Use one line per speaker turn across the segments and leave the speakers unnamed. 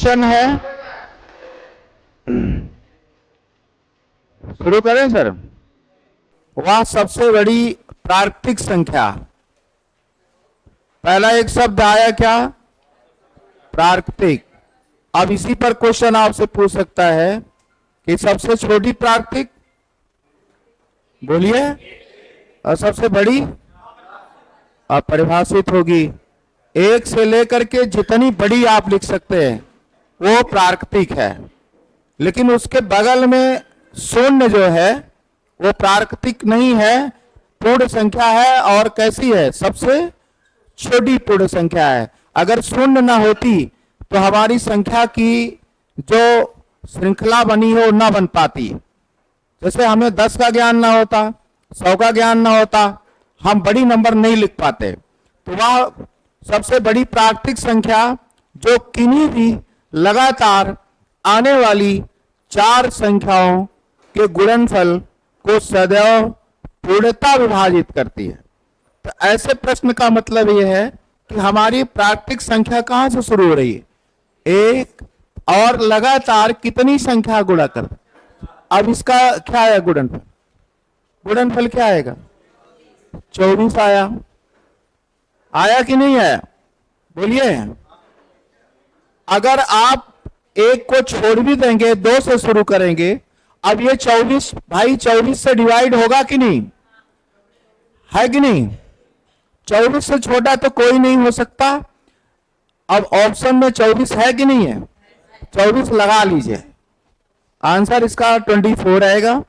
Question है, शुरू करें सर। वह सबसे बड़ी प्राकृतिक संख्या, पहला एक शब्द आया क्या, प्राकृतिक। अब इसी पर क्वेश्चन आपसे पूछ सकता है कि सबसे छोटी प्राकृतिक बोलिए, और सबसे बड़ी अपरिभाषित होगी। एक से लेकर के जितनी बड़ी आप लिख सकते हैं वो प्राकृतिक है, लेकिन उसके बगल में शून्य जो है वो प्राकृतिक नहीं है, पूर्ण संख्या है। और कैसी है, सबसे छोटी पूर्ण संख्या है। अगर शून्य ना होती तो हमारी संख्या की जो श्रृंखला बनी हो ना बन पाती। जैसे हमें 10 का ज्ञान ना होता, 100 का ज्ञान ना होता, हम बड़ी नंबर नहीं लिख पाते। तो वह सबसे बड़ी प्राकृतिक संख्या जो किन्हीं भी लगातार आने वाली 4 संख्याओं के गुणनफल को सदैव पूर्णता विभाजित करती है। तो ऐसे प्रश्न का मतलब यह है कि हमारी प्राकृतिक संख्या कहां से शुरू हो रही है, एक, और लगातार कितनी संख्या गुणा कर। अब इसका क्या है गुणनफल, गुणनफल क्या आएगा, 24 आया। आया कि नहीं आया बोलिए। अगर आप एक को छोड़ भी देंगे, 2 से शुरू करेंगे, अब ये 24 भाई 24 से डिवाइड होगा कि नहीं, है कि नहीं। 24 से छोटा तो कोई नहीं हो सकता। अब ऑप्शन में 24 है कि नहीं है, 24 लगा लीजिए, आंसर इसका 24 आएगा।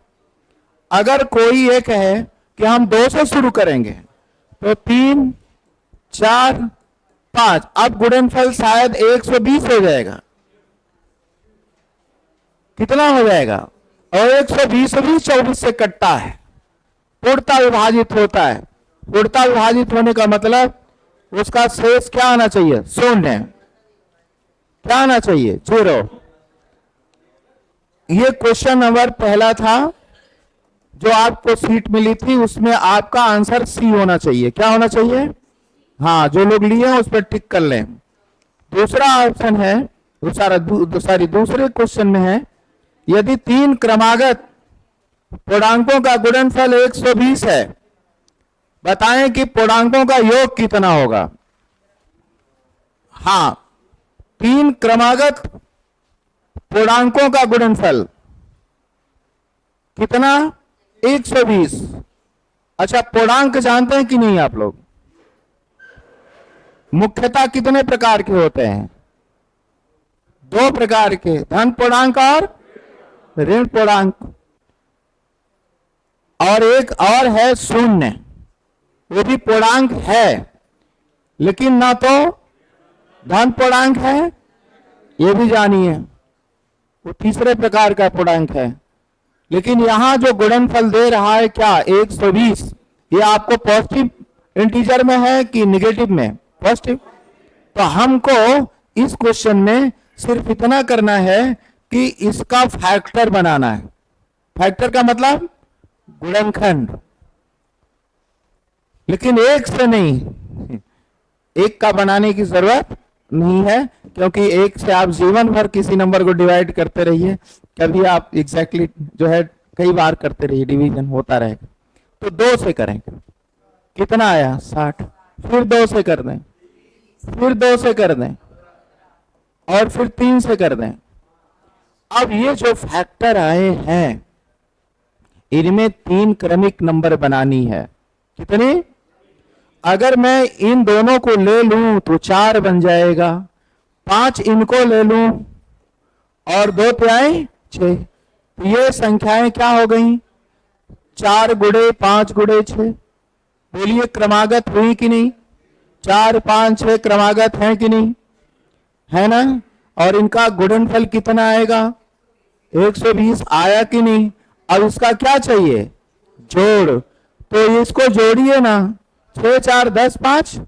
अगर कोई ये कहे कि हम 2 से शुरू करेंगे तो 3, 4, 5, अब गुणनफल शायद 120 हो जाएगा। कितना हो जाएगा, और 120 भी 24 से कटता है, पूर्णता विभाजित होता है। पूर्णता विभाजित होने का मतलब उसका शेष क्या आना चाहिए, शून्य। क्या आना चाहिए, 0। ये क्वेश्चन नंबर पहला था जो आपको सीट मिली थी, उसमें आपका आंसर सी होना चाहिए। क्या होना चाहिए, हाँ, जो लोग लिए हैं उस पर टिक कर लें। दूसरा ऑप्शन है, दूसरे क्वेश्चन में है, यदि 3 क्रमागत पूर्णांकों का गुणनफल 120 है, बताएं कि पूर्णांकों का योग कितना होगा। हाँ, 3 क्रमागत पूर्णांकों का गुणनफल कितना, 120। अच्छा, पूर्णांक जानते हैं कि नहीं आप लोग, मुख्यतः कितने प्रकार के होते हैं, 2 प्रकार के, धन पूर्णांक और ऋण पूर्णांक। और एक और है शून्य, वो भी पूर्णांक है लेकिन ना तो धन पूर्णांक है, ये भी जानिए, वो तीसरे प्रकार का पूर्णांक है। लेकिन यहां जो गुणनफल दे रहा है क्या, 120, ये आपको पॉजिटिव इंटीजर में है कि निगेटिव में, पॉजिटिव। तो हमको इस क्वेश्चन में सिर्फ इतना करना है कि इसका फैक्टर बनाना है। फैक्टर का मतलब गुणनखंड, लेकिन 1 से नहीं, 1 का बनाने की जरूरत नहीं है, क्योंकि 1 से आप जीवन भर किसी नंबर को डिवाइड करते रहिए, कभी आप एग्जैक्टली जो है कई बार करते रहिए, डिवीजन होता रहेगा। तो 2 से करेंगे, कितना आया, 60, फिर 2 से कर दें, फिर 2 से कर दें, और फिर 3 से कर दें। अब ये जो फैक्टर आए हैं इनमें 3 क्रमिक नंबर बनानी है। कितनी, अगर मैं इन दोनों को ले लूं तो 4 बन जाएगा, 5 इनको ले लूं और 2 तिहाई 6, तो ये संख्याएं क्या हो गई, 4 गुणे 5 गुणे 6। बोलिए क्रमागत हुई कि नहीं, 4, 5, 6 क्रमागत हैं कि नहीं, है ना। और इनका गुणनफल कितना आएगा, 120 आया कि नहीं। अब इसका क्या चाहिए, जोड़, तो इसको जोड़िए ना, 6, 4, 10, 5,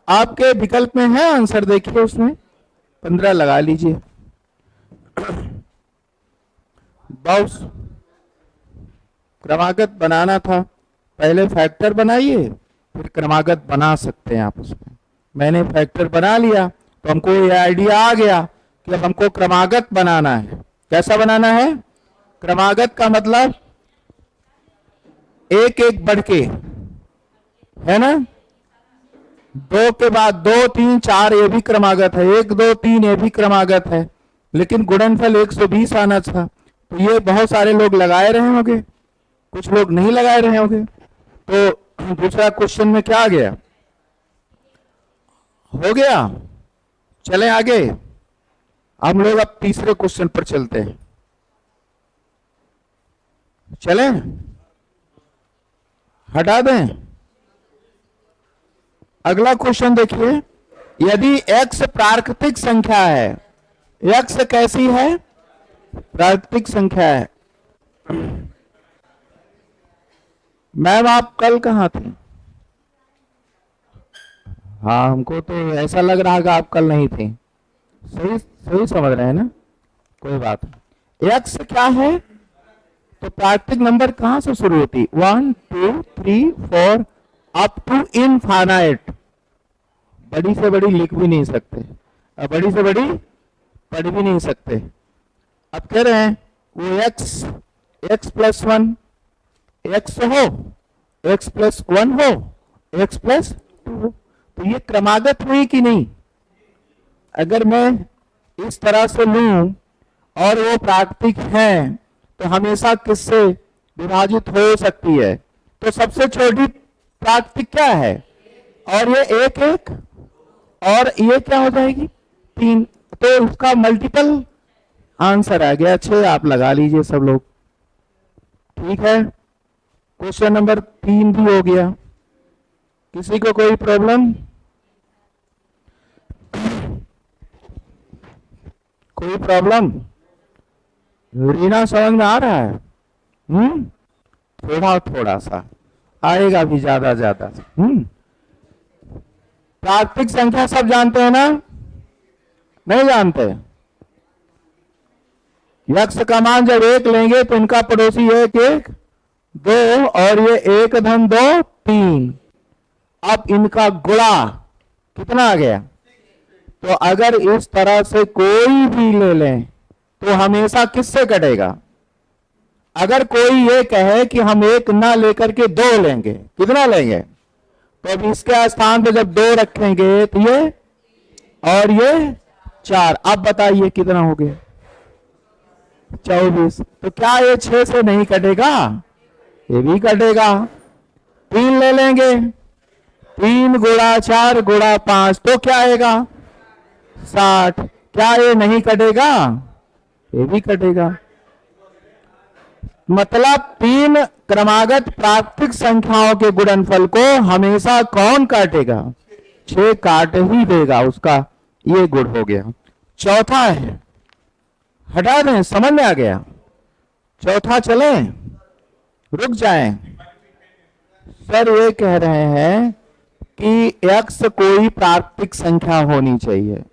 आपके विकल्प में है आंसर, देखिए उसमें 15 लगा लीजिए। बॉस क्रमागत बनाना था, पहले फैक्टर बनाइए फिर क्रमागत बना सकते हैं आप उसमें। मैंने फैक्टर बना लिया तो हमको ये आइडिया आ गया कि अब हमको क्रमागत बनाना है। कैसा बनाना है? क्रमागत का मतलब एक एक बढ़ के, है ना, दो के बाद दो तीन चार ये भी क्रमागत है, एक दो तीन ये भी क्रमागत है, लेकिन गुणनफल 120 आना था, तो ये बहुत सारे लोग लगाए रहे होंगे, कुछ लोग नहीं लगाए रहे होंगे। तो दूसरा क्वेश्चन में क्या आ गया? हो गया। चलें आगे, हम लोग अब तीसरे क्वेश्चन पर चलते हैं। चलें, हटा दें। अगला क्वेश्चन देखिए, यदि x प्राकृतिक संख्या है, x कैसी है? प्राकृतिक संख्या है। मैम आप कल कहाँ थे? हाँ, हमको तो ऐसा लग रहा है कि आप कल नहीं थे। सही सही समझ रहे हैं ना, कोई बात नहीं। x क्या है? तो प्राकृतिक नंबर कहां से शुरू होती? 1 2 3 4 अप टू इनफाइनाइट। बड़ी से बड़ी लिख भी नहीं सकते और बड़ी से बड़ी पढ़ भी नहीं सकते। अब कह रहे हैं वो x प्लस 1 x हो, x प्लस 1 हो, x प्लस 2 हो, तो ये क्रमागत हुई कि नहीं? अगर मैं इस तरह से लूं और वो प्राकृतिक है तो हमेशा किससे विभाजित हो सकती है? तो सबसे छोटी प्राकृतिक क्या है? और ये एक एक, और ये क्या हो जाएगी? 3। तो उसका मल्टीपल आंसर आ गया 6। आप लगा लीजिए सब लोग, ठीक है। क्वेश्चन नंबर 3 भी हो गया। किसी को कोई प्रॉब्लम? कोई प्रॉब्लम? रीना समझ में आ रहा है? थोड़ा थोड़ा सा आएगा भी, ज्यादा ज्यादा। प्राकृतिक संख्या सब जानते हैं ना? नहीं जानते? यक्ष का मान जब 1 लेंगे तो इनका पड़ोसी 1 1 2 और ये 1 धन 2 3। अब इनका गुणा कितना आ गया? तो अगर इस तरह से कोई भी ले लें तो हमेशा किससे कटेगा? अगर कोई ये कहे कि हम 1 ना लेकर के 2 लेंगे, कितना लेंगे? तो अब इसके स्थान पे जब 2 रखेंगे तो ये और ये 4। अब बताइए कितना हो गया? 24। तो क्या ये 6 से नहीं कटेगा? ये भी कटेगा। 3 ले लेंगे, 3 गुणा 4 गुणा 5 तो क्या आएगा? 60। क्या ये नहीं कटेगा? ये भी कटेगा। मतलब 3 क्रमागत प्राकृतिक संख्याओं के गुणनफल को हमेशा कौन काटेगा? 6 काट ही देगा, उसका ये गुण हो गया। चौथा है, हटा दें, समझ में आ गया? चौथा चले, रुक जाएं। सर ये कह रहे हैं कि x कोई प्राकृतिक संख्या होनी चाहिए।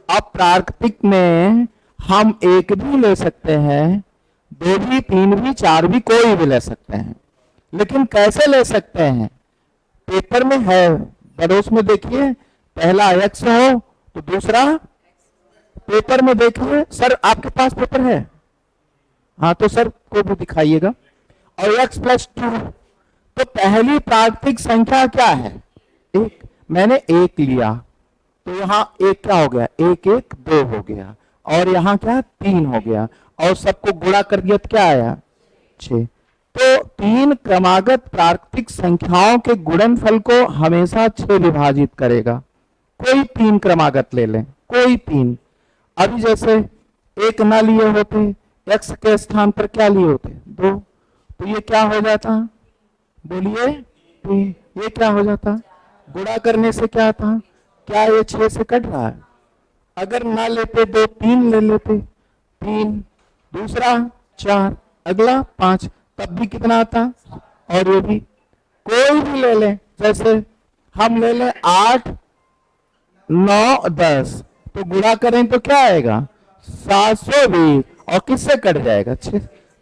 अब प्राकृतिक में हम 1 भी ले सकते हैं, 2 भी, 3 भी, 4 भी, कोई भी ले सकते हैं। लेकिन कैसे ले सकते हैं? पेपर में है, पड़ोस में देखिए, पहला x हो तो दूसरा पेपर में देखिए। सर आपके पास पेपर है? हाँ, तो सर को भी दिखाइएगा। और x प्लस 2, तो पहली प्राकृतिक संख्या क्या है? 1। मैंने 1 लिया तो यहाँ 1 क्या हो गया? 1 1 2 हो गया, और यहाँ क्या? 3 हो गया, और सबको गुणा कर दिया तो क्या आया? 6। तो 3 क्रमागत प्राकृतिक संख्याओं के गुणनफल को हमेशा 6 विभाजित करेगा। कोई 3 क्रमागत ले लें, कोई 3। अभी जैसे 1 ना लिए होते, x के स्थान पर क्या लिए होते? 2, तो ये क्या हो जाता? बोलिए, तो ये क्या हो जाता? गुणा करने से क्या था? क्या ये 6 से कट रहा है? अगर ना लेते 2 3 ले लेते, 3 दूसरा 4 अगला 5, तब भी कितना आता? और ये भी कोई भी ले लें, जैसे हम ले लें 8 9 10, तो गुणा करें तो क्या आएगा? 720, और किससे कट जाएगा? 6।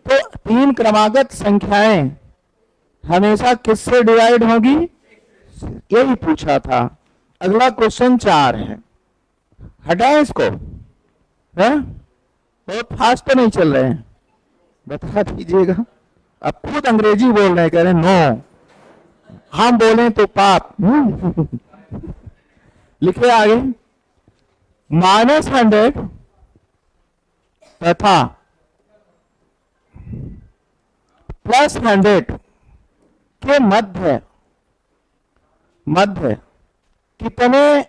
तो 3 क्रमागत संख्याएं हमेशा किससे डिवाइड होगी? यही पूछा था। अगला क्वेश्चन 4 है, हटाएं इसको। है? बहुत फास्ट तो नहीं चल रहे हैं, बता दीजिएगा। अब खुद अंग्रेजी बोल रहे हैं, कह रहे हैं नो, हम बोले तो पाप। लिखे आगे, -100 तथा +100 के मध्य कितने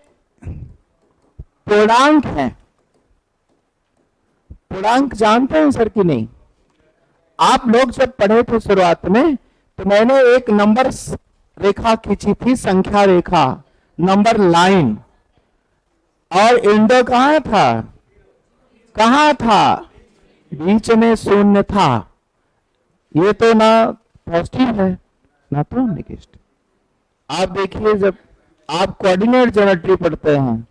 पूर्णांक हैं? पूर्णांक जानते हैं सर कि नहीं? आप लोग जब पढ़े थे शुरुआत में, तो मैंने एक नंबर रेखा खींची थी, संख्या रेखा, नंबर लाइन, और इंडो कहां था? कहां था? बीच में शून्य था। ये तो ना पॉजिटिव है ना तो नेगेटिव। आप देखिए, जब आप कोऑर्डिनेट ज्योमेट्री पढ़ते हैं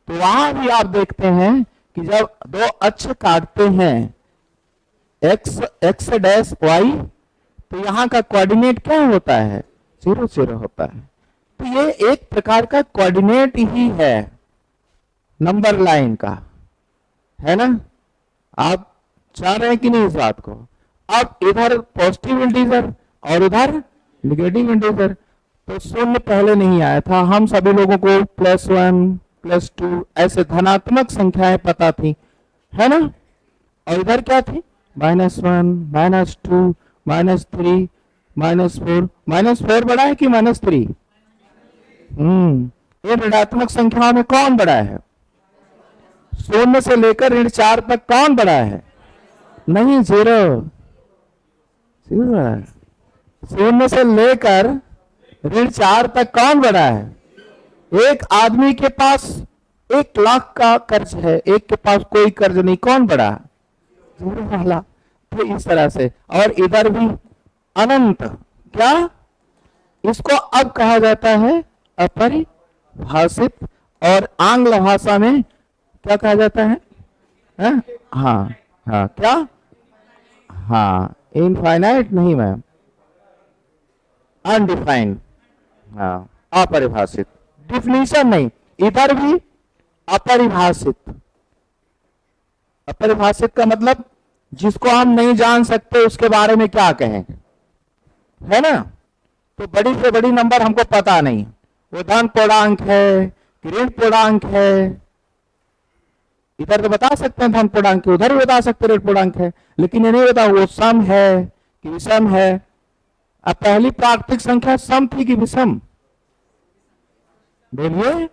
तो वहां भी आप देखते हैं कि जब दो अक्ष काटते हैं, x डैश y, तो यहाँ का कोऑर्डिनेट क्या होता है? 0 0 होता है। तो ये एक प्रकार का कोऑर्डिनेट ही है नंबर लाइन का, है ना? आप चाह रहे हैं कि नहीं इस बात को? अब इधर पॉजिटिव इंटीजर और उधर नेगेटिव इंटीजर, तो शून्य पहले नहीं आया था। हम सभी लोगों को +1 +2 ऐसे धनात्मक संख्याएं पता थी, है ना? और इधर क्या थी? -1 -2 -3 -4। -4 बड़ा है कि -3? ये ऋणात्मक संख्याओं में कौन बड़ा है? शून्य से लेकर ऋण 4 तक कौन बड़ा है? नहीं, 0 बड़ा है। शून्य से लेकर ऋण 4 तक कौन बड़ा है? एक आदमी के पास 1,00,000 का कर्ज है, एक के पास कोई कर्ज नहीं, कौन बड़ा? 0 वाला। तो इस तरह से, और इधर भी अनंत, क्या इसको अब कहा जाता है? अपरिभाषित। और आंग्ल भाषा में क्या कहा जाता है? हाँ हाँ, क्या? हाँ, इनफाइनाइट नहीं मैम, अनडिफाइंड। हाँ, अपरिभाषित, डिफिनीशन नहीं, इधर भी अपरिभाषित। अपरिभाषित का मतलब जिसको हम नहीं जान सकते उसके बारे में क्या कहें, है ना? तो बड़ी से बड़ी नंबर हमको पता नहीं, वो धन पूर्णांक है कि ऋण पूर्णांक है। इधर तो बता सकते हैं धन पूर्णांक, उधर भी बता सकते ऋण पूर्णांक है, लेकिन ये नहीं बता वो सम है कि विषम है। अब पहली प्राकृतिक संख्या सम थी कि विषम? बोलिए,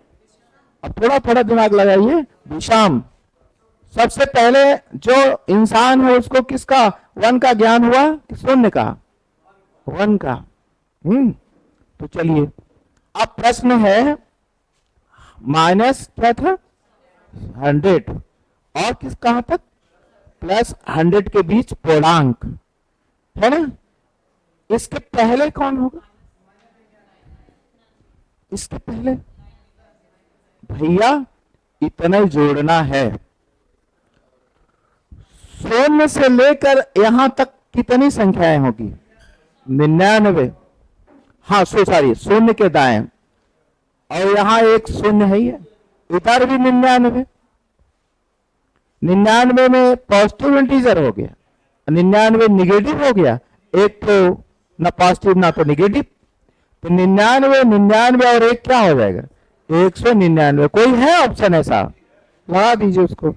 अब थोड़ा थोड़ा दिमाग लगाइए। विषम। सबसे पहले जो इंसान है उसको किसका 1 का ज्ञान हुआ कि शून्य का? 1 का। तो चलिए, अब प्रश्न है, माइनस क्या था? 100 और किस कहां तक? +100 के बीच पूर्णांक, है ना? इसके पहले कौन होगा? इसके पहले भैया इतना ही जोड़ना है। शून्य से लेकर यहां तक कितनी संख्याएं होगी? 99। हाँ सॉरी, शून्य के दाएं, और यहां एक शून्य है ही है, इधर भी 99। 99 में पॉजिटिव इंटीजर हो गया, 99 नेगेटिव हो गया, एक तो ना पॉजिटिव ना तो नेगेटिव, तो 99 99 और एक क्या हो जाएगा? 199। कोई है ऑप्शन ऐसा? लगा दीजिए उसको।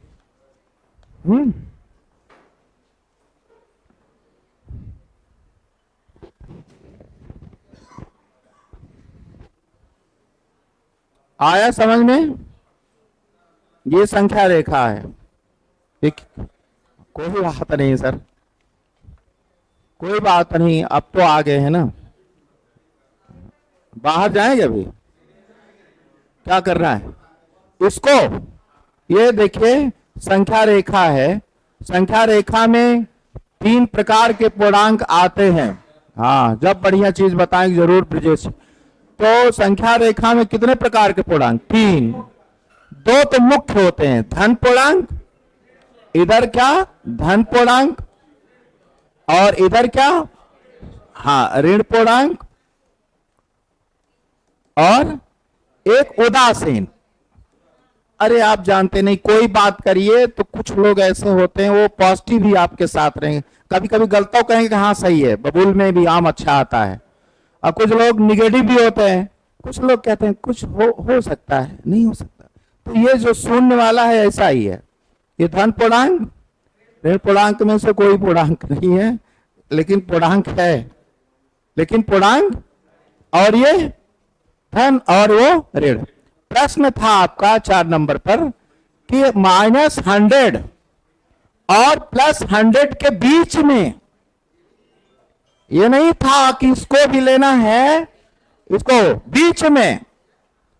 आया समझ में? ये संख्या रेखा है। एक कोई बात नहीं सर, कोई बात नहीं, अब तो आ गए हैं ना। बाहर जाएंगे अभी? क्या करना है इसको? ये देखिए, संख्या रेखा है। संख्या रेखा में 3 प्रकार के पूर्णांक आते हैं। हाँ, जब बढ़िया चीज बताएंगे जरूर ब्रिजेश। तो संख्या रेखा में कितने प्रकार के पूर्णांक? 3। 2 तो मुख्य होते हैं, धन पूर्णांक, इधर क्या धन पूर्णांक, और इधर क्या? हाँ, ऋण पूर्णांक, और एक उदासीन। अरे आप जानते नहीं, कोई बात करिए तो कुछ लोग ऐसे होते हैं वो पॉजिटिव ही आपके साथ रहेंगे, कभी कभी गलत कहेंगे कि हाँ सही है, बबूल में भी आम अच्छा आता है। और कुछ लोग निगेटिव भी होते हैं, कुछ लोग कहते हैं कुछ हो सकता है, नहीं हो सकता। तो ये जो शून्य वाला है ऐसा ही है, ये धन पूर्णांक, ऋण पूर्णांक में से कोई पूर्णांक नहीं है, लेकिन पूर्णांक है, लेकिन पूर्णांक, और ये धन और वो ऋण। प्रश्न था आपका 4 नंबर पर कि -100 और +100 के बीच में, ये नहीं था कि इसको भी लेना है, इसको बीच में।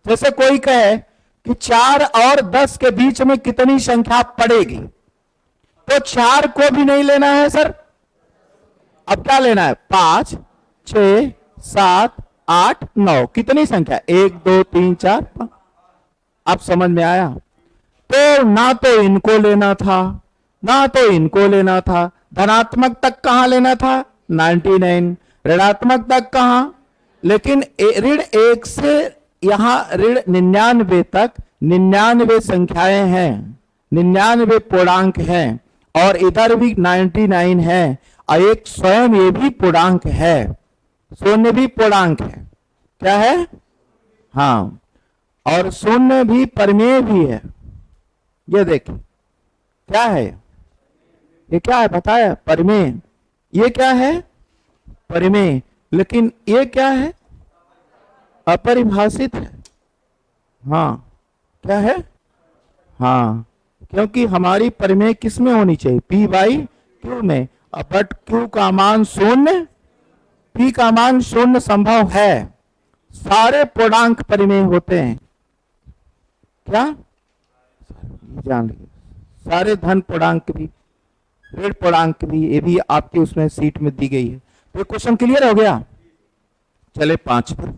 जैसे कोई कहे कि 4 और 10 के बीच में कितनी संख्या पड़ेगी, तो 4 को भी नहीं लेना है सर, अब क्या लेना है, 5, 6, 7, 8, 9, कितनी संख्या, 1, 2, 3, 4, 5। आप समझ में आया? तो ना तो इनको लेना था, ना तो इनको लेना था। धनात्मक तक कहां लेना था, 99, ऋणात्मक तक कहां, लेकिन ऋण 1 से यहां ऋण 99 तक 99 संख्याएं हैं, 99 पूर्णांक हैं, और इधर भी 99 है, और एक स्वयं ये भी पूर्णांक है, शून्य भी पूर्णांक है। क्या है? हाँ, और शून्य भी परिमेय भी है। ये देखिए क्या है, ये क्या है बताया, परिमेय। ये क्या है, परिमेय, लेकिन ये क्या है, अपरिभाषित है। हाँ, क्या है, हाँ, क्योंकि हमारी परिमेय किस में होनी चाहिए, P/Q में, बट Q का मान शून्य, P का मान शून्य संभव है। सारे पूर्णांक परिमेय होते हैं, क्या जान लीजिए, सारे धन पूर्णांक भी, ऋण पूर्णांक भी, ये भी आपके उसमें सीट में दी गई है। तो क्वेश्चन क्लियर हो गया। चले 5 पर,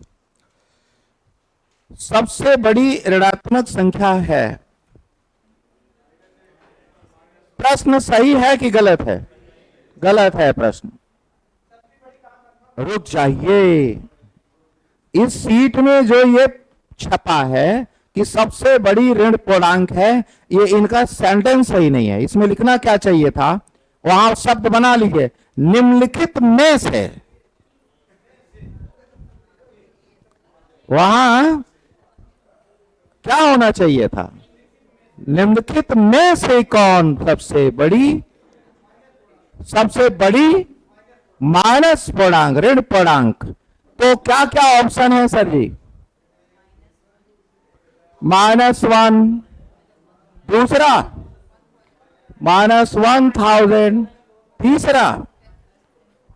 सबसे बड़ी ऋणात्मक संख्या है। प्रश्न सही है कि गलत है? गलत है प्रश्न। रुक जाइए, इस सीट में जो ये छपा है कि सबसे बड़ी ऋण पूर्णांक है, ये इनका सेंटेंस सही नहीं है। इसमें लिखना क्या चाहिए था, वहां शब्द बना लीजिए, निम्नलिखित में से। वहां क्या होना चाहिए था, निम्नलिखित में से कौन सबसे बड़ी, सबसे बड़ी माइनस पूर्णांक, ऋण पूर्णांक। तो क्या क्या ऑप्शन है सर जी, -1, दूसरा -1000, तीसरा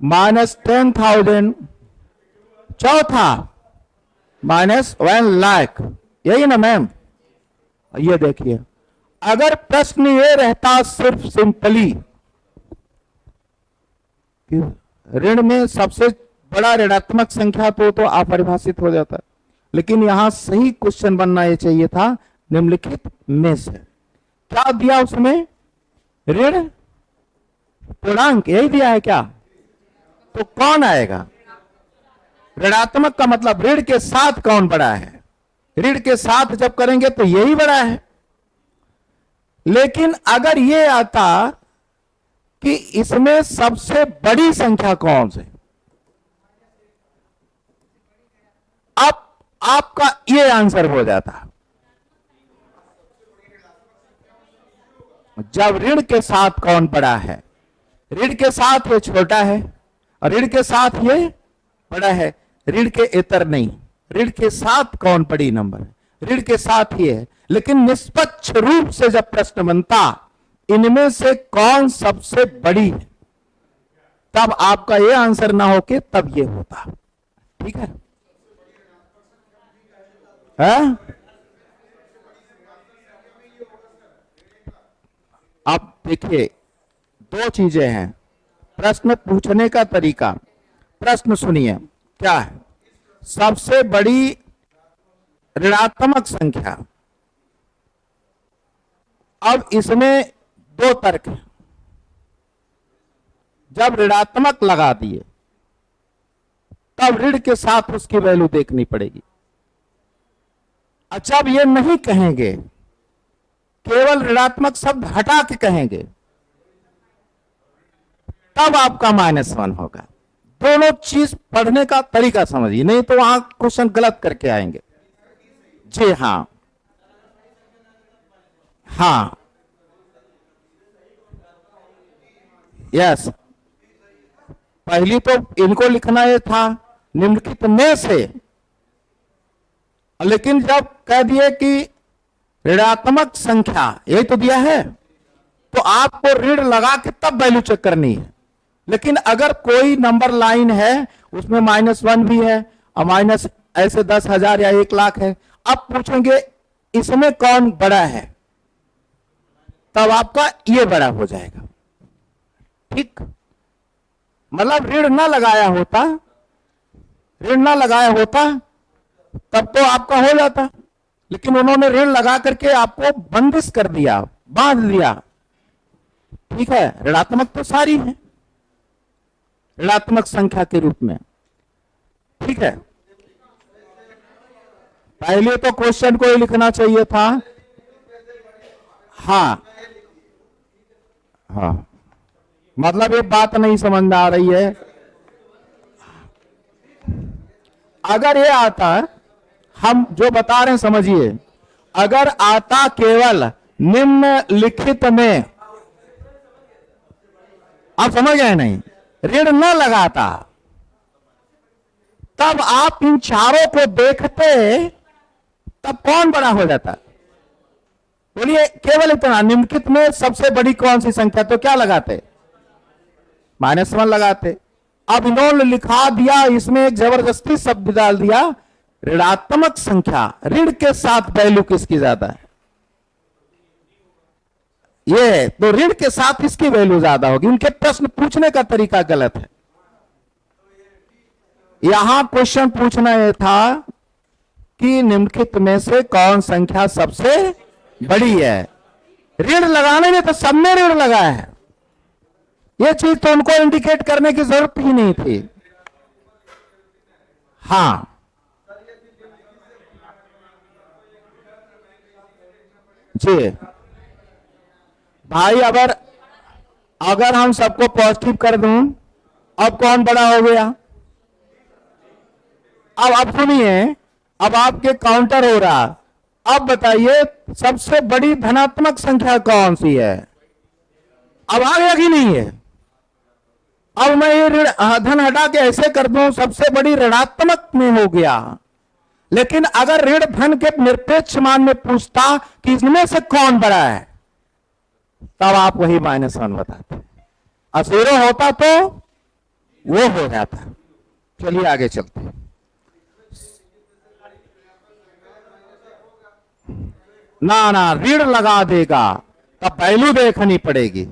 -10,000, चौथा -1 लाख। यही ना मैम? ये देखिए, अगर प्रश्न ये रहता सिर्फ सिंपली ऋण में सबसे बड़ा ऋणात्मक संख्या तो अपरिभाषित हो जाता, लेकिन यहां सही क्वेश्चन बनना ये चाहिए था, निम्नलिखित में से। क्या दिया उसमें, ऋण पूर्णांक, यही दिया है क्या? तो कौन आएगा, ऋणात्मक का मतलब ऋण के साथ कौन बड़ा है, ऋण के साथ जब करेंगे तो यही बड़ा है। लेकिन अगर ये आता कि इसमें सबसे बड़ी संख्या कौन सी, अब आपका ये आंसर हो जाता। जब ऋण के साथ कौन बड़ा है, ऋण के साथ ये छोटा है और ऋण के साथ ये बड़ा है, ऋण के इतर नहीं, ऋण के साथ कौन बड़ी नंबर है, ऋण के साथ ये है। लेकिन निष्पक्ष रूप से जब प्रश्न बनता इनमें से कौन सबसे बड़ी है, तब आपका ये आंसर ना होके तब ये होता। ठीक है, है? अब देखिए, 2 चीजें हैं, प्रश्न पूछने का तरीका। प्रश्न सुनिए क्या है, सबसे बड़ी ऋणात्मक संख्या। अब इसमें 2 तर्क हैं, जब ऋणात्मक लगा दिए तब ऋण के साथ उसकी वैल्यू देखनी पड़ेगी। अच्छा, अब ये नहीं कहेंगे केवल ऋणात्मक शब्द हटा के कहेंगे तब आपका -1 होगा। दोनों चीज पढ़ने का तरीका समझिए, नहीं तो वहां क्वेश्चन गलत करके आएंगे। जी हाँ, हाँ, यस। पहली तो इनको लिखना ये था निम्नलिखित में से, लेकिन जब कह दिए कि ऋणात्मक संख्या, यही तो दिया है, तो आपको ऋण लगा के तब वैल्यू चेक करनी है। लेकिन अगर कोई नंबर लाइन है उसमें -1 भी है और माइनस ऐसे 10,000 या 1,00,000 है, अब पूछेंगे इसमें कौन बड़ा है, तब आपका ये बड़ा हो जाएगा। ठीक, मतलब ऋण ना लगाया होता, ऋण ना लगाया होता तब तो आपका हो जाता, लेकिन उन्होंने ऋण लगा करके आपको बंदिश कर दिया, बांध दिया। ठीक है, ऋणात्मक तो सारी है ऋणात्मक संख्या के रूप में। ठीक है, पहले तो क्वेश्चन को ही लिखना चाहिए था। हाँ, हाँ, मतलब ये बात नहीं समझ में आ रही है। अगर ये आता, हम जो बता रहे हैं समझिए, अगर आता केवल निम्नलिखित में, आप समझ गए नहीं, ऋण न लगाता, तब आप इन चारों को देखते, तब कौन बड़ा हो जाता? बोलिए, केवल इतना, निम्नलिखित में सबसे बड़ी कौन सी संख्या, तो क्या लगाते? -1 लगाते। अब इन्होंने लिखा दिया, इसमें एक जबरदस्ती शब्द डाल दिया, ऋणात्मक संख्या, ऋण के साथ वैल्यू किसकी ज्यादा है? ये तो ऋण के साथ इसकी वैल्यू ज्यादा होगी। उनके प्रश्न पूछने का तरीका गलत है। यहां क्वेश्चन पूछना यह था कि निम्नलिखित में से कौन संख्या सबसे बड़ी है। ऋण लगाने में तो सबने ऋण लगाया है, यह चीज तो उनको इंडिकेट करने की जरूरत ही नहीं थी। हां, जी भाई, अगर हम सबको पॉजिटिव कर दूं, अब कौन बड़ा हो गया? अब सुनिए, अब आपके काउंटर हो रहा। अब बताइए सबसे बड़ी धनात्मक संख्या कौन सी है? अब आ गया कि नहीं है? अब मैं ये धन हटा के ऐसे कर दूं, सबसे बड़ी ऋणात्मक में हो गया। लेकिन अगर ऋण धन के निरपेक्ष मान में पूछता कि इसमें से कौन बड़ा है, तब आप वही -1 बताते। असीरो होता तो वो हो जाता। चलिए आगे चलते हैं। ना, ऋण लगा देगा तब वैल्यू देखनी पड़ेगी।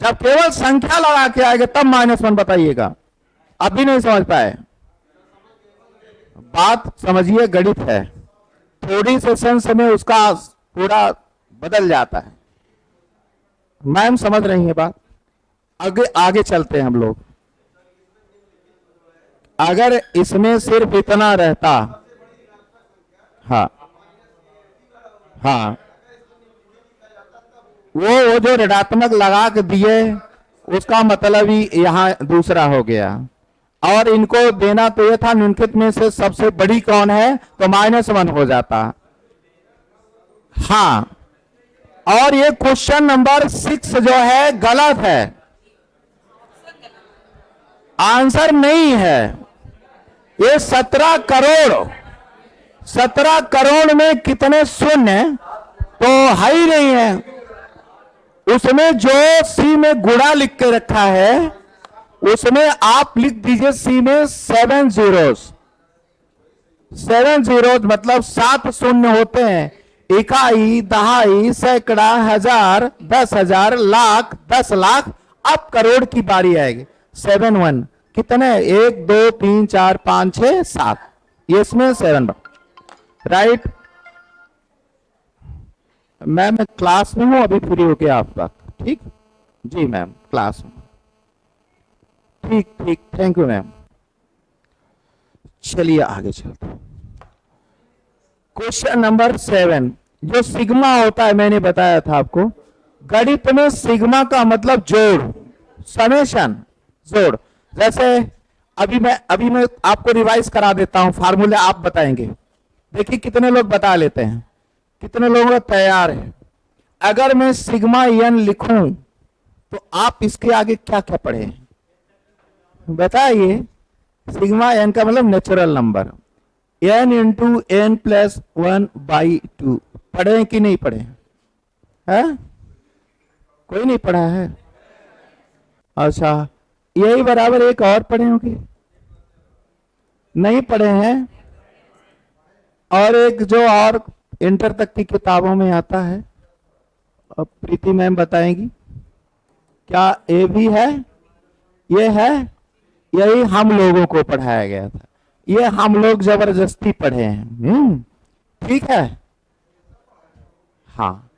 जब केवल संख्या लगा के आएगा तब -1 बताइएगा। अब भी नहीं समझ पाए? बात समझिए, गणित है, थोड़ी सेशंस में उसका पूरा बदल जाता है। मैम समझ रही है बात? आगे चलते हैं हम लोग। अगर इसमें सिर्फ इतना रहता, हाँ, हाँ, वो जो ऋणात्मक लगा के दिए, उसका मतलब ही यहां दूसरा हो गया। और इनको देना तो ये था निम्नलिखित में से सबसे बड़ी कौन है, तो -1 हो जाता। हाँ, और ये क्वेश्चन नंबर 6 जो है गलत है, आंसर नहीं है। ये 17 करोड़ में कितने शून्य, तो है ही नहीं है। उसमें जो सी में गुणा लिख के रखा है, उसमें आप लिख दीजिए सी में 7 zeros। 7 zeros मतलब 7 शून्य होते हैं। इकाई, दहाई, सैकड़ा, हजार, 10,000, लाख, 10 लाख, अब करोड़ की बारी आएगी। 7 1 कितने? 1 2 3 4 5 6 7, ये इसमें 7 राइट। मैम मैं क्लास में हूं, अभी फ्री होके आपका। ठीक, जी मैम क्लास में। ठीक, थैंक यू मैम। चलिए आगे चलते। क्वेश्चन नंबर 7, जो सिग्मा होता है, मैंने बताया था आपको, गणित में सिग्मा का मतलब जोड़, समेशन, जोड़। जैसे अभी मैं आपको रिवाइज करा देता हूं, फार्मूले आप बताएंगे। देखिए कितने लोग बता लेते हैं, कितने लोगों का तैयार है। अगर मैं सिग्मा एन लिखूं तो आप इसके आगे क्या क्या पढ़े बताइए। सिग्मा एन का मतलब natural number, n into n plus 1/2, पढ़े कि नहीं पढ़े है? कोई नहीं पढ़ा है? अच्छा, यही बराबर एक और पढ़े होंगे, नहीं पढ़े हैं? और एक जो और इंटर तक की किताबों में आता है, अब प्रीति मैम बताएंगी, क्या ये भी है? ये है, यही हम लोगों को पढ़ाया गया था, ये हम लोग जबरदस्ती पढ़े हैं। ठीक है। हाँ,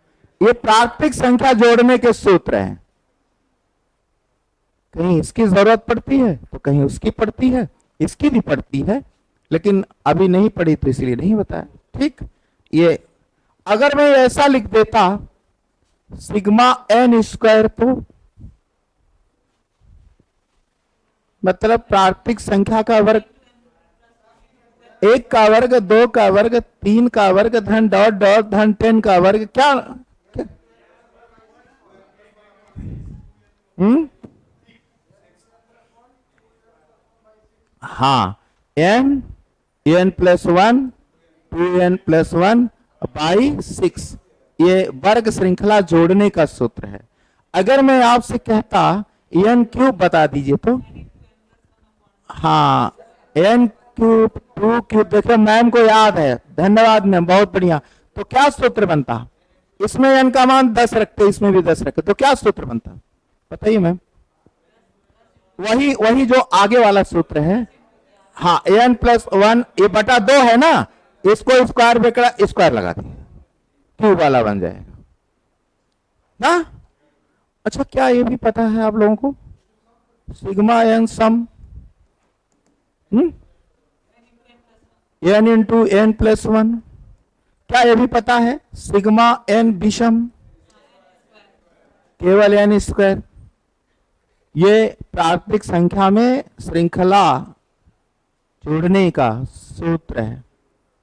ये प्राकृतिक संख्या जोड़ने के सूत्र हैं, कहीं इसकी जरूरत पड़ती है तो कहीं उसकी पड़ती है, इसकी भी पड़ती है, लेकिन अभी नहीं पढ़ी तो इसलिए नहीं बताया। ठीक, ये अगर मैं ऐसा लिख देता सिग्मा एन स्क्वायर, तो मतलब प्राकृतिक संख्या का वर्ग, 1 का वर्ग, 2 का वर्ग, 3 का वर्ग, धन डॉट डॉट धन 10 का वर्ग, क्या, क्या? हाँ, एन प्लस 1, 2n+1/6, ये वर्ग श्रृंखला जोड़ने का सूत्र है। अगर मैं आपसे कहता एन क्यूब बता दीजिए तो, हाँ, एन क्यूब, 2 क्यूब, देखो मैम को याद है, धन्यवाद मैम, बहुत बढ़िया। तो क्या सूत्र बनता? इसमें एन का मान 10 रखते, इसमें भी 10 रखते, तो क्या सूत्र बनता बताइए मैम? वही वही जो आगे वाला सूत्र है। हाँ, n+1, ये बटा 2 है ना, इसको स्क्वायर ब्रैकेट स्क्वायर लगा दिए, क्यूब वाला बन जाएगा ना। अच्छा, क्या ये भी पता है आप लोगों को, सिग्मा एन सम, n×n+1, क्या ये भी पता है सिग्मा एन विषम, केवल n स्क्वायर। ये प्राकृतिक संख्या में श्रृंखला जोड़ने का सूत्र है,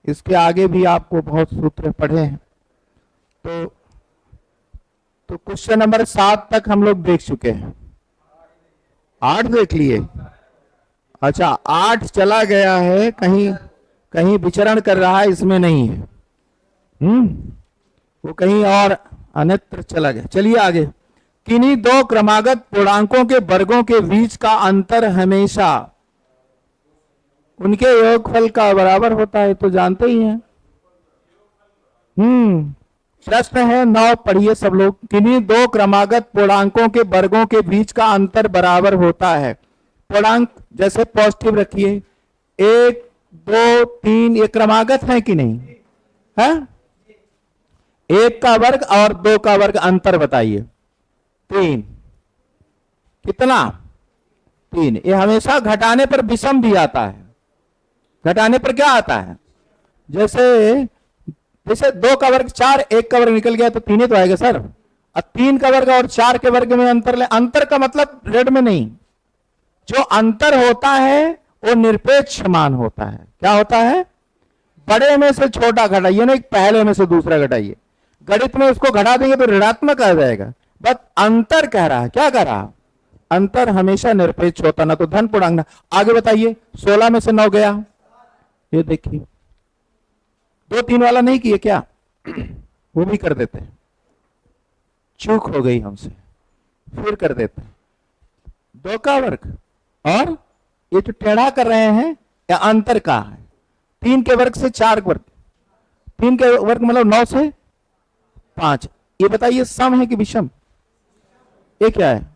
इसके आगे भी आपको बहुत सूत्र पढ़े हैं। तो क्वेश्चन नंबर 7 तक हम लोग देख चुके हैं, 8 देख लिए। अच्छा, 8 चला गया है, कहीं कहीं विचरण कर रहा है, इसमें नहीं है, वो कहीं और अन्यत्र चला गया। चलिए आगे, किन्हीं दो क्रमागत पूर्णांकों के वर्गों के बीच का अंतर हमेशा उनके योगफल का बराबर होता है, तो जानते ही हैं। प्रश्न है 9, पढ़िए सब लोग। किन्हीं दो क्रमागत पूर्णांकों के वर्गों के बीच का अंतर बराबर होता है। पूर्णांक जैसे पॉजिटिव रखिए, 1, 2, 3, ये क्रमागत है कि नहीं है? 1 का वर्ग और 2 का वर्ग अंतर बताइए, 3, कितना? 3। ये हमेशा घटाने पर विषम भी आता है, घटाने पर क्या आता है? जैसे जैसे 2 का वर्ग 4, 1 का वर्ग निकल गया तो 3 ही तो आएगा सर। अब 3 का वर्ग और 4 के वर्ग में अंतर ले, अंतर का मतलब रेड में नहीं, जो अंतर होता है वो निरपेक्ष मान होता है। क्या होता है? बड़े में से छोटा घटाइए, नहीं पहले में से दूसरा घटाइए। गणित में उसको घटा देंगे तो ऋणात्मक आ जाएगा, बस अंतर कह रहा है। क्या कह रहा? अंतर हमेशा निरपेक्ष होता, ना तो धन पूर्णांक। आगे बताइए, 16 में से 9 गया, ये देखिए 2, 3 वाला नहीं किए क्या? वो भी कर देते, चूक हो गई हमसे, फिर कर देते। 2 का वर्ग और ये जो टेढ़ा कर रहे हैं या अंतर का है, 3 के वर्ग से 4 वर्ग, 3 के वर्ग मतलब 9 से 5। ये बताइए सम है कि विषम? ये क्या है?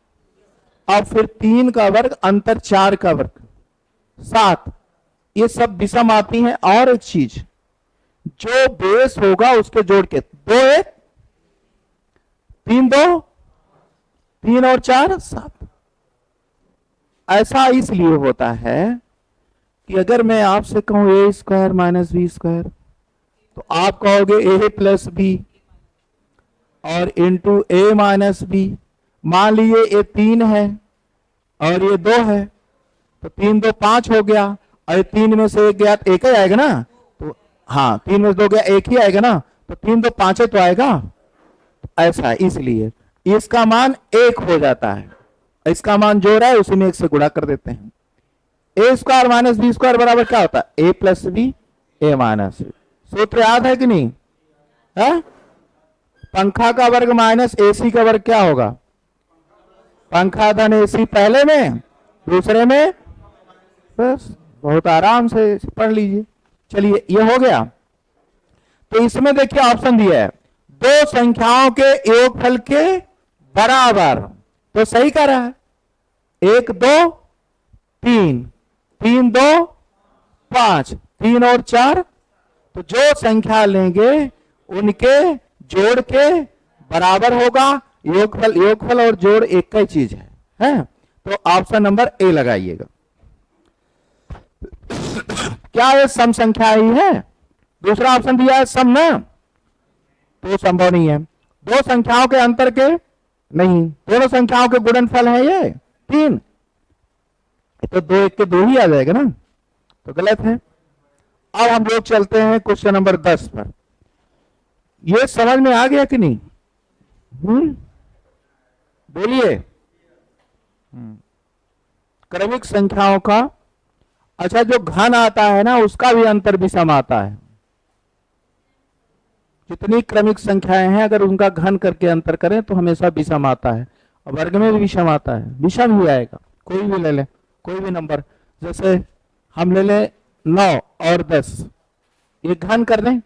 अब फिर 3 का वर्ग अंतर 4 का वर्ग 7, ये सब विषम आती हैं। और एक चीज, जो बेस होगा उसके जोड़ के 2 1 3 2 3 और 4 7। ऐसा इसलिए होता है कि अगर मैं आपसे कहूं a² - b², तो आप कहोगे ए प्लस बी और इंटू ए माइनस बी। मान लीजिए ये 3 है और ये 2 है, तो 3 2 5 हो गया, और 3 में से एक गया तो एक ही आएगा ना। तो हाँ, 3 में से 2 गया, एक ही आएगा ना, तो 3 2 5 तो आएगा। ऐसा है, इसलिए इसका मान 1 हो जाता है। इसका मान जो रहा है उसी में 1 से गुणा कर देते हैं। ए स्क्वायर माइनस बी स्क्वायर बराबर क्या होता है? ए प्लस बी ए माइनस बी। सूत्र याद है कि नहीं है? पंखा का वर्ग माइनस एसी का वर्ग क्या होगा? पंखा धन एसी पहले में, दूसरे में, बस बहुत आराम से पढ़ लीजिए। चलिए ये हो गया। तो इसमें देखिए ऑप्शन दिया है दो संख्याओं के योगफल के बराबर, तो सही कर रहा है। 1 2 3, 3 2 5, 3 और 4, तो जो संख्या लेंगे उनके जोड़ के बराबर होगा। योगफल योगफल और जोड़ एक ही चीज है? तो ऑप्शन नंबर ए लगाइएगा। क्या ये सम संख्या ही है? दूसरा ऑप्शन दिया है सम ना, तो संभव नहीं है। दो संख्याओं के अंतर के नहीं, दोनों संख्याओं के गुणनफल है ये 3, तो 2 1 के 2 ही आ जाएगा ना, तो गलत है। अब हम लोग चलते हैं क्वेश्चन नंबर 10 पर। ये समझ में आ गया कि नहीं? बोलिए। क्रमिक संख्याओं का, अच्छा जो घन आता है ना उसका भी अंतर विषम आता है। जितनी क्रमिक संख्याएं हैं अगर उनका घन करके अंतर करें तो हमेशा विषम आता है, और वर्ग में भी विषम आता है, विषम ही आएगा। कोई भी ले ले, कोई भी नंबर, जैसे हम ले ले 9 और 10, ये घन कर दें,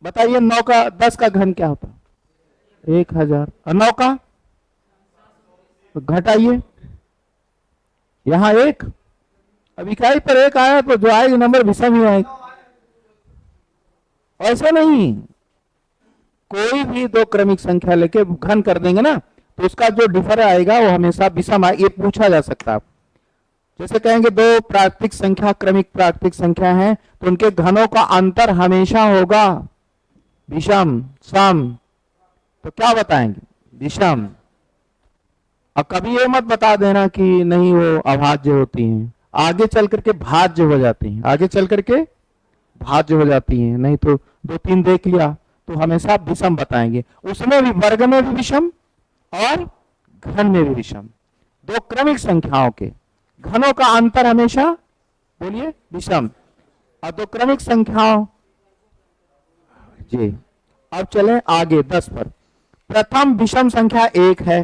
बताइए 9 का 10 का घन क्या होता है? 1000। और 9 का तो घटाइए, यहां 1, अब इकाई पर 1 आया तो जो आएगा नंबर विषम ही आएगा। ऐसा नहीं, कोई भी दो क्रमिक संख्या लेके घन कर देंगे ना तो उसका जो डिफर आएगा वो हमेशा विषम आएगा। ये पूछा जा सकता है। जैसे कहेंगे दो प्राकृतिक संख्या क्रमिक प्राकृतिक संख्या है तो उनके घनों का अंतर हमेशा होगा विषम सम, तो क्या बताएंगे? विषम। अब कभी ये मत बता देना कि नहीं वो अभाज्य होती हैं, आगे चल करके भाज्य हो जाती हैं, आगे चल करके भाज्य हो जाती हैं। नहीं तो 2 3 देख लिया तो हमेशा विषम बताएंगे, उसमें भी वर्ग में भी विषम और घन में भी विषम। दो क्रमिक संख्याओं के घनों का अंतर हमेशा, बोलिए, विषम। और दो क्रमिक संख्याओं जी। अब चले आगे 10 पर। प्रथम विषम संख्या 1 है,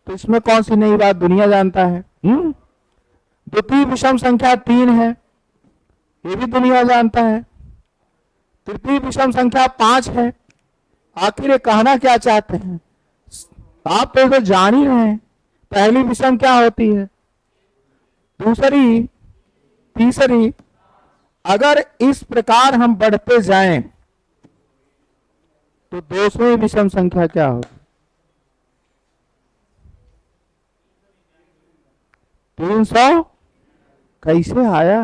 तो इसमें कौन सी नई बात, दुनिया जानता है। द्वितीय विषम संख्या 3 है, ये भी दुनिया जानता है। तृतीय विषम संख्या 5 है। आखिर ये कहना क्या चाहते हैं? आप तो जान ही रहे हैं पहली विषम क्या होती है, दूसरी, तीसरी। अगर इस प्रकार हम बढ़ते जाएं तो 200वीं विषम संख्या क्या होगी? 300 कैसे आया?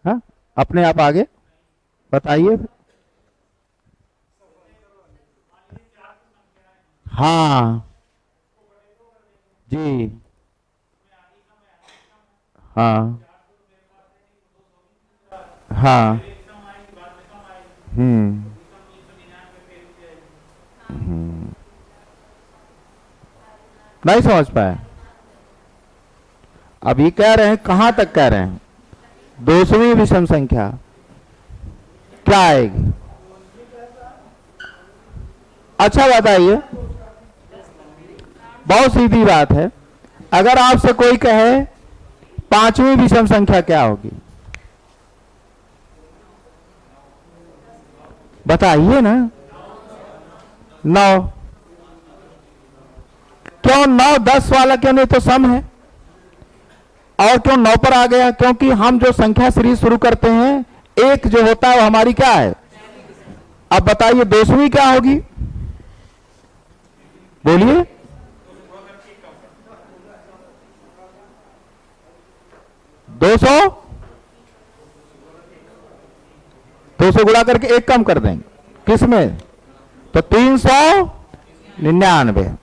हाँ, अपने आप आगे बताइए। हाँ जी, हाँ हाँ, नहीं समझ पाया। अभी कह रहे हैं, कहां तक कह रहे हैं? 200वीं विषम संख्या क्या आएगी? अच्छा बताइए, बहुत सीधी बात है। अगर आपसे कोई कहे 5वीं विषम संख्या क्या होगी, बताइए ना। 9। क्यों 9? 10 वाला क्यों नहीं, तो सम है। और क्यों 9 पर आ गया? क्योंकि हम जो संख्या सीरीज शुरू करते हैं, 1 जो होता है वो हमारी क्या है? अब बताइए 200वीं क्या होगी, बोलिए। 2 से गुणा करके 1 कम कर देंगे, किस में? तो 399।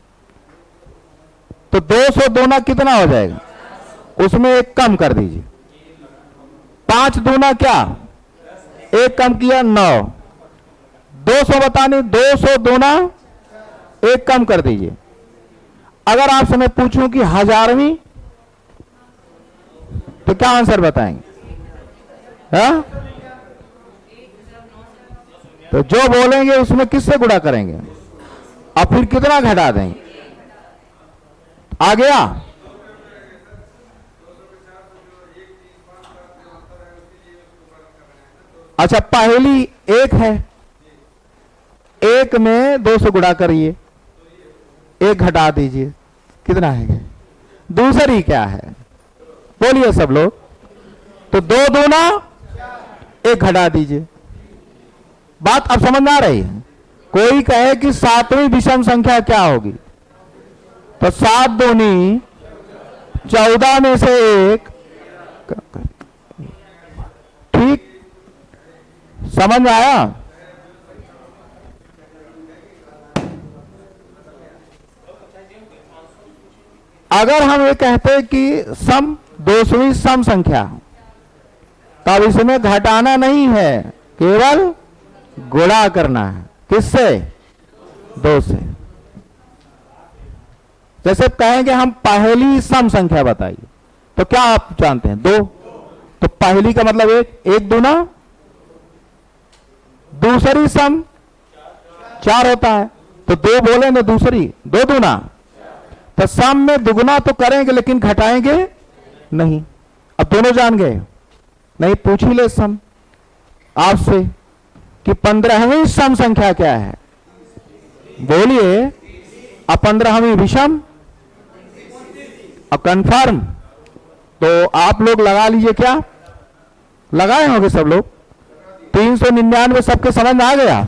तो 200 दूना कितना हो जाएगा? उसमें 1 कम कर दीजिए। 5 दूना क्या? 1 कम किया 9। 200 बतानी, 200 दूना 1 कम कर दीजिए। अगर आपसे मैं पूछूं कि 1000वीं, तो क्या आंसर बताएंगे? हाँ? तो जो बोलेंगे उसमें किससे गुणा करेंगे और फिर कितना घटा देंगे? आ गया? अच्छा, पहली 1 है, 1 में 2 से गुणा करिए, 1 घटा दीजिए, कितना है? दूसरी क्या है? बोलिए सब लोग। तो 2 दूना 1 घटा दीजिए। बात अब समझ में आ रही है? कोई कहे कि 7वीं विषम संख्या क्या होगी, तो 7 दूनी 14 में से 1, ठीक? समझ में आया? अगर हम ये कहते कि सम 200वीं सम संख्या, तब इसमें घटाना नहीं है, केवल गुणा करना है। किससे? 2 से। जैसे कहेंगे हम पहली सम संख्या बताइए, तो क्या आप जानते हैं? 2। तो पहली का मतलब 1 दूना, दूसरी सम 4 होता है, तो 2 बोलेंगे, दूसरी 2 दूना। तो सम में दुगुना तो करेंगे लेकिन घटाएंगे नहीं। अब दोनों जान गए? नहीं, पूछ ही ले सम आपसे कि 15वीं सम संख्या क्या है? बोलिए। अब 15वीं विषम, अब कंफर्म। तो आप लोग लगा लीजिए। क्या लगाए होंगे सब लोग? 399 सबके समझ में आ गया?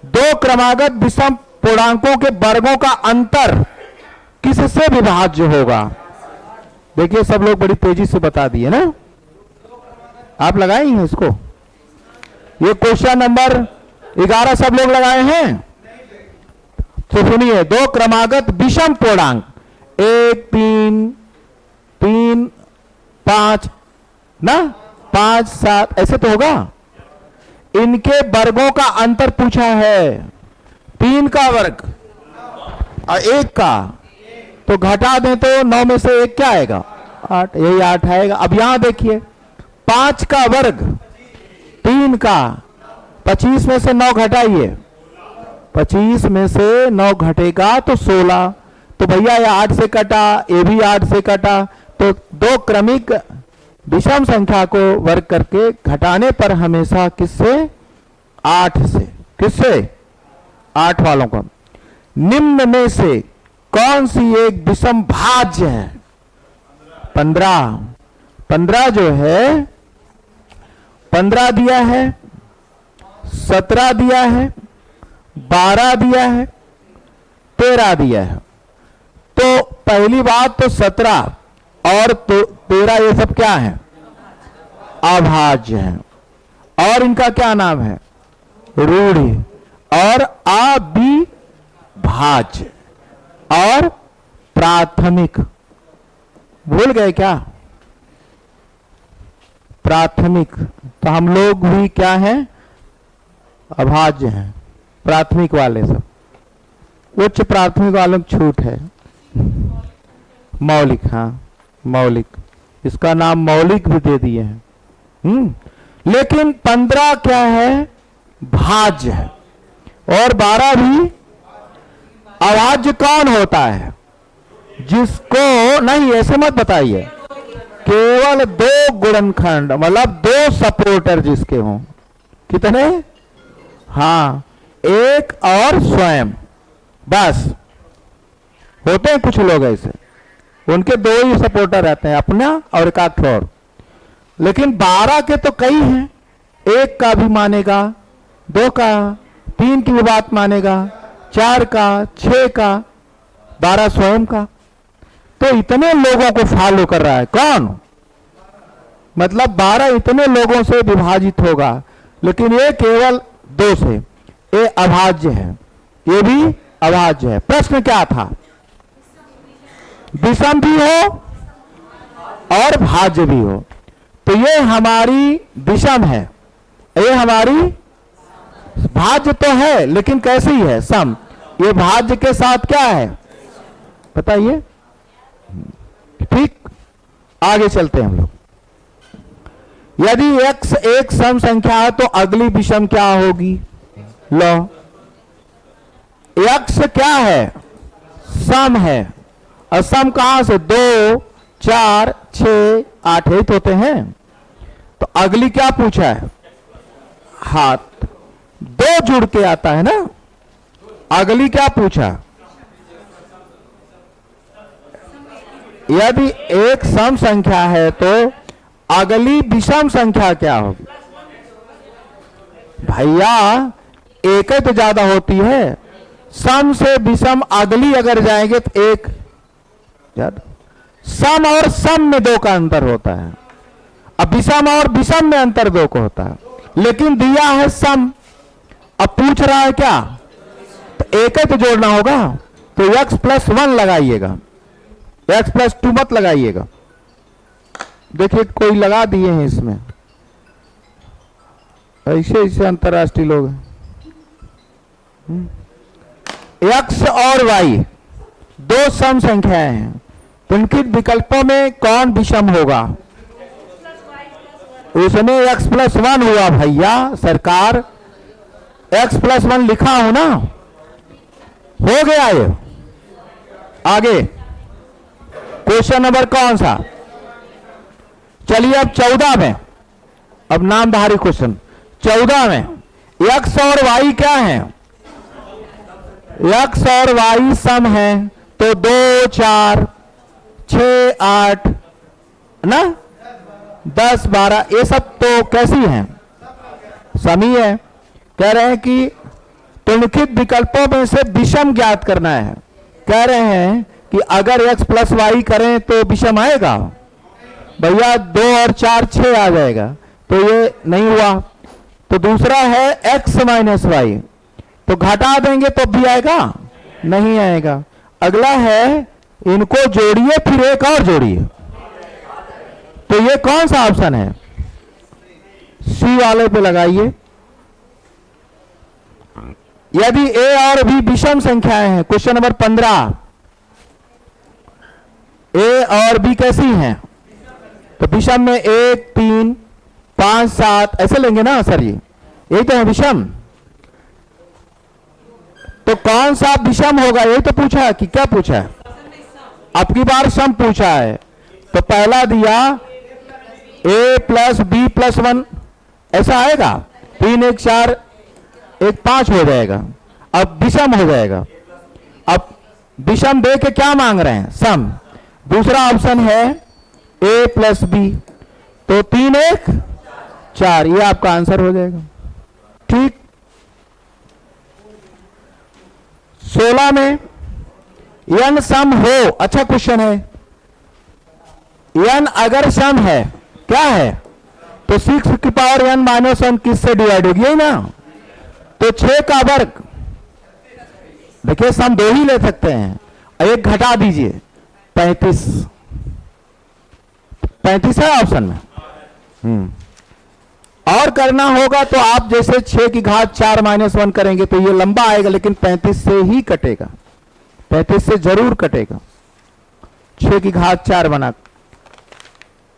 2 क्रमागत विषम पूर्णांकों के वर्गों का अंतर किससे विभाज्य होगा? देखिए सब लोग बड़ी तेजी से बता दिए ना, आप लगाए हैं इसको। ये क्वेश्चन नंबर 11 सब लोग लगाए हैं। तो सुनिए, 2 क्रमागत विषम पूर्णांक 1 3 3 5 ना, 5 7 ऐसे तो होगा। इनके वर्गों का अंतर पूछा है। 3 का वर्ग और 1 का, तो घटा दें तो 9 में से 1 क्या आएगा? 8। यही 8 आएगा। अब यहां देखिए, 5 का वर्ग 3 का, 25 में से 9 घटाइए, 25 में से 9 घटेगा तो 16। तो भैया ये 8 से कटा, ये भी 8 से कटा। तो 2 क्रमिक विषम संख्या को वर्ग करके घटाने पर हमेशा किससे? 8 से। किससे? 8 वालों को। निम्न में से कौन सी एक विषम भाज्य है? 15। 15 जो है, 15 दिया है, 17 दिया है, 12 दिया है, 13 दिया है। तो पहली बात तो 17 और 13 ये सब क्या है? अभाज्य है। और इनका क्या नाम है? रूढ़ि। और अविभाज्य और प्राथमिक। भूल गए क्या? प्राथमिक। तो हम लोग भी क्या हैं? अभाज्य हैं। प्राथमिक वाले सब, उच्च प्राथमिक वालों की छूट है। मौलिक, हाँ मौलिक, इसका नाम मौलिक भी दे दिए हैं। लेकिन 15 क्या है? भाज्य है। और 12 भी। अभाज्य कौन होता है? जिसको, नहीं ऐसे मत बताइए, केवल 2 गुणनखंड, मतलब 2 सपोर्टर जिसके हों। कितने? हाँ, 1 और स्वयं, बस। होते हैं कुछ लोग ऐसे, उनके 2 ही सपोर्टर रहते हैं, अपना और एक आध और। लेकिन 12 के तो कई हैं। 1 का भी मानेगा, 2 का, 3 की भी बात मानेगा, 4 का, 6 का, 12 स्वयं का। तो इतने लोगों को फॉलो कर रहा है कौन? मतलब 12 इतने लोगों से विभाजित होगा लेकिन ये केवल 2 से, ये अभाज्य है, ये भी अभाज्य है। प्रश्न क्या था? विषम भी हो और भाज्य भी हो। तो ये हमारी विषम है, ये हमारी भाज्य तो है लेकिन कैसी है? सम। ये भाज्य के साथ क्या है बताइए? ठीक, आगे चलते हैं हम लोग। यदि x एक सम संख्या है तो अगली विषम क्या होगी? लो, x क्या है? सम है। और सम कहां से? 2, 4, 6, 8 8 होते हैं। तो अगली क्या पूछा है? हाथ 2 जुड़ के आता है ना। अगली क्या पूछा? यदि एक सम संख्या है तो अगली विषम संख्या क्या होगी? भैया एक ही तो ज्यादा होती है। सम से विषम अगली अगर जाएंगे तो एक ज्यादा। सम और सम में 2 का अंतर होता है। अब विषम और विषम में अंतर 2 को होता है, लेकिन दिया है सम। अब पूछ रहा है क्या? तो एक ही तो जोड़ना होगा। तो x + 1 लगाइएगा, x + 2 मत लगाइएगा। देखिए कोई लगा दिए हैं इसमें, ऐसे ऐसे अंतरराष्ट्रीय लोग हैं। x और y 2 सम संख्याएं हैं, तो उनके विकल्पों में कौन विषम होगा? उसमें x + 1 हुआ भैया सरकार, x + 1 लिखा हो ना, हो गया ये। आगे क्वेश्चन नंबर कौन सा? चलिए अब 14 में, अब नामधारी क्वेश्चन 14 में x और y क्या है? x और y सम है, तो 2, 4, 6, 8 ना, 10, 12 ये सब तो कैसी हैं? समी है। कह रहे हैं कि निम्नलिखित विकल्पों में से विषम ज्ञात करना है। कह रहे हैं कि अगर x + y करें तो विषम आएगा? भैया 2 और 4 6 आ जाएगा, तो ये नहीं हुआ। तो दूसरा है x - y, तो घटा देंगे तो भी आएगा? नहीं आएगा। अगला है इनको जोड़िए फिर एक और जोड़िए, तो ये कौन सा ऑप्शन है? सी वाले पे लगाइए। यदि a और b विषम संख्याएं हैं, क्वेश्चन नंबर 15, a और b कैसी हैं? तो विषम में 1, 3, 5, 7 ऐसे लेंगे ना सर, यही तो है विषम। तो कौन सा विषम होगा? यही तो पूछा है कि क्या पूछा है? अब की बार सम पूछा है, तो पहला दिया a + b + 1 ऐसा आएगा। 3, 1, 4, 1, 5 हो जाएगा। अब विषम हो जाएगा। अब विषम दे के क्या मांग रहे हैं? सम। दूसरा ऑप्शन है a + b, तो 3, 1, 4 ये आपका आंसर हो जाएगा। ठीक। 16 में n सम हो, अच्छा क्वेश्चन है। n अगर सम है, क्या है? तो 6n - 1 किससे डिवाइड होगी? यही ना। तो 6 का वर्ग, देखिए सम 2 ही ले सकते हैं, एक घटा दीजिए 35 है ऑप्शन में। और करना होगा तो आप जैसे 6 की घात 4 - 1 करेंगे तो ये लंबा आएगा, लेकिन 35 से ही कटेगा, 35 से जरूर कटेगा। 6 की घात 4 बना,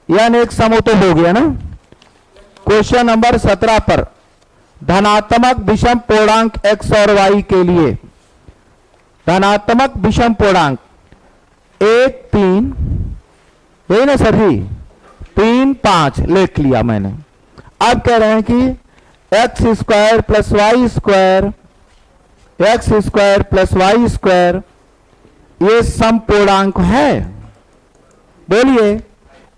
यानी एक सम तो हो गया ना। क्वेश्चन नंबर 17 पर धनात्मक विषम पूर्णांक x और y के लिए, धनात्मक विषम पूर्णांक 1, 3, यही ना सर जी, 3, 5 लिख लिया मैंने। अब कह रहे हैं कि x² + y², x² + y² ये सम पूर्णांक है। बोलिए,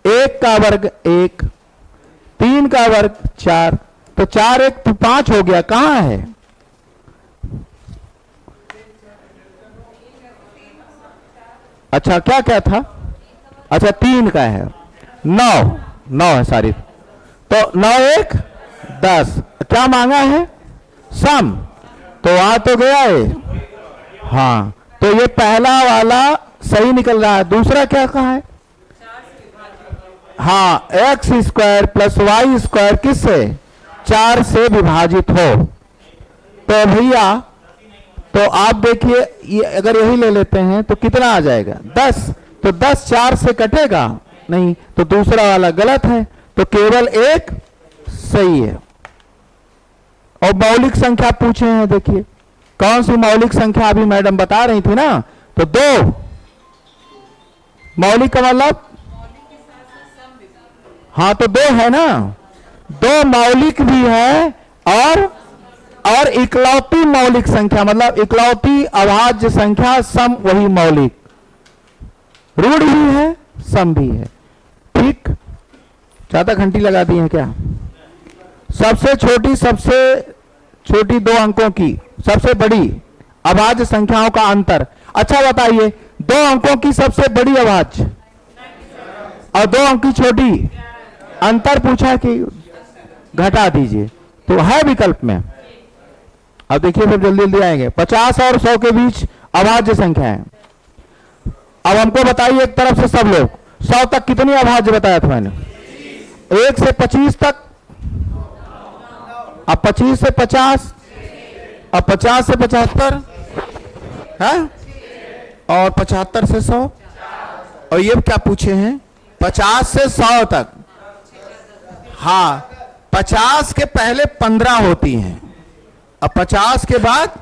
1 का वर्ग 1, 3 का वर्ग 4, तो 4 1 तो 5 हो गया। कहां है? अच्छा क्या क्या था? अच्छा 3 का है, 9 है सारी, तो 9 1 10, क्या मांगा है? सम। तो वहां तो गया है। हाँ, तो ये पहला वाला सही निकल रहा है। दूसरा क्या कहा है? हाँ, x square plus y square किससे? 4 से विभाजित हो। तो भैया, तो आप देखिए, ये अगर यही ले लेते हैं तो कितना आ जाएगा? 10। तो 10 4 से कटेगा नहीं, तो दूसरा वाला गलत है। तो केवल एक सही है। और मौलिक संख्या पूछे हैं, देखिए कौन सी मौलिक संख्या अभी मैडम बता रही थी ना, तो 2 मौलिक का मतलब, हाँ तो 2 है ना, 2 मौलिक भी है और इकलौती मौलिक संख्या, मतलब इकलौती अभाज्य संख्या सम वही मौलिक, रूढ़ भी है सम भी है। ठीक, ज्यादा घंटी लगा दी है क्या? सबसे छोटी 2 अंकों की सबसे बड़ी अभाज्य संख्याओं का अंतर। अच्छा बताइए, 2 अंकों की सबसे बड़ी अभाज्य और 2 अंक की छोटी, अंतर पूछा कि घटा दीजिए, तो है विकल्प में। अब देखिए सब जल्दी जल्दी आएंगे। 50 और 100 के बीच अभाज्य संख्या है। अब हमको बताइए एक तरफ से सब लोग, 100 तक कितनी अभाज्य बताया था मैंने? 1 से 25 तक, अब 25 से 50, अब 50 से 75 है, और 75 से 100, और ये क्या पूछे हैं? 50 से 100 तक। हाँ, 50 के पहले 15 होती हैं, अब 50 के बाद